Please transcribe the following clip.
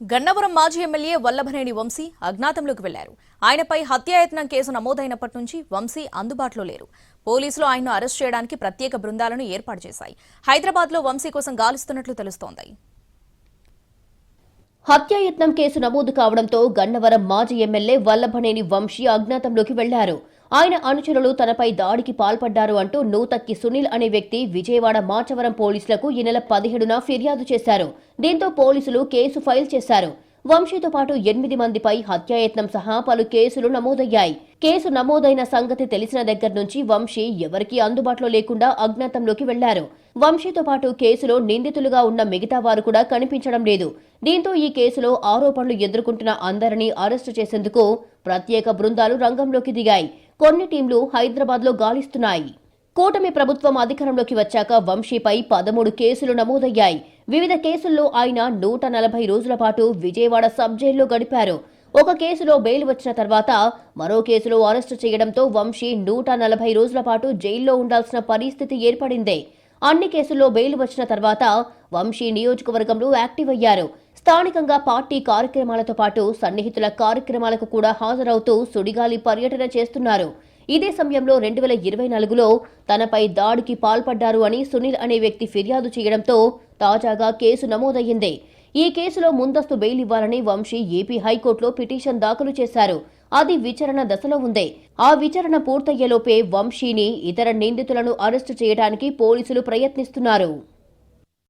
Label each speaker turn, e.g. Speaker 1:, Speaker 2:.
Speaker 1: గన్నవరం మాజీ ఎమ్మెల్యే వల్లభనేని వంశీ అజ్ఞాతంలోకి వెళ్లారు. ఆయనపై హత్యాయత్నం కేసు నమోదైనప్పటి నుంచి వంశీ అందుబాటులో లేరు. పోలీసులు ఆయన్ను అరెస్ట్ చేయడానికి ప్రత్యేక బృందాలను ఏర్పాటు చేశాయి. హైదరాబాద్లో వంశీ కోసం గాలిస్తున్నట్లు తెలుస్తోంది.
Speaker 2: హత్యాయత్నం కేసు నమోదు కావడంతో గన్నవరం మాజీ ఎమ్మెల్యే వల్లభనేని వంశీ అజ్ఞాతంలోకి వెళ్లారు. ఆయన అనుచరులు తనపై దాడికి పాల్పడ్డారు అంటూ నూతక్కి సునీల్ అనే వ్యక్తి విజయవాడ మాచవరం పోలీసులకు ఈ నెల 17న ఫిర్యాదు చేశారు. దీంతో పోలీసులు కేసు ఫైల్ చేశారు. వంశీతో పాటు 8 మందిపై హత్యాయత్నం సహా పలు కేసులు నమోదయ్యాయి. కేసు నమోదైన సంగతి తెలిసిన దగ్గర నుంచి వంశీ ఎవరికీ అందుబాటులో లేకుండా అజ్ఞాతంలోకి వెళ్లారు. వంశీతో పాటు కేసులో నిందితులుగా ఉన్న మిగతా వారు కూడా కనిపించడం లేదు. దీంతో ఈ కేసులో ఆరోపణలు ఎదుర్కొంటున్న అందరినీ అరెస్టు చేసేందుకు ప్రత్యేక బృందాలు రంగంలోకి దిగాయి. కొన్ని టీంలు హైదరాబాద్లో గాలిస్తున్నాయి. కూటమి ప్రభుత్వం అధికారంలోకి వచ్చాక వంశీపై 13 కేసులు నమోదయ్యాయి. వివిధ కేసుల్లో ఆయన 140 రోజుల పాటు విజయవాడ సబ్ జైల్లో గడిపారు. ఒక కేసులో బెయిల్ వచ్చిన తర్వాత మరో కేసులో అరెస్టు చేయడంతో వంశీ 140 రోజుల పాటు జైల్లో ఉండాల్సిన పరిస్థితి ఏర్పడింది. అన్ని కేసుల్లో బెయిల్ వచ్చిన తర్వాత వంశీ నియోజకవర్గంలో యాక్టివ్ అయ్యారు. స్థానికంగా పార్టీ కార్యక్రమాలతో పాటు సన్నిహితుల కార్యక్రమాలకు కూడా హాజరవుతూ సుడిగాలి పర్యటన చేస్తున్నారు. ఇదే సమయంలో 2024లో తనపై దాడికి పాల్పడ్డారు అని సునీల్ అనే వ్యక్తి ఫిర్యాదు చేయడంతో తాజాగా కేసు నమోదయ్యింది. ఈ కేసులో ముందస్తు బెయిల్ ఇవ్వాలని వంశీ ఏపీ హైకోర్టులో పిటిషన్ దాఖలు చేశారు. అది విచారణ దశలో ఉంది. ఆ విచారణ పూర్తయ్యేలోపే వంశీని, ఇతర నిందితులను అరెస్టు చేయడానికి పోలీసులు ప్రయత్నిస్తున్నారు.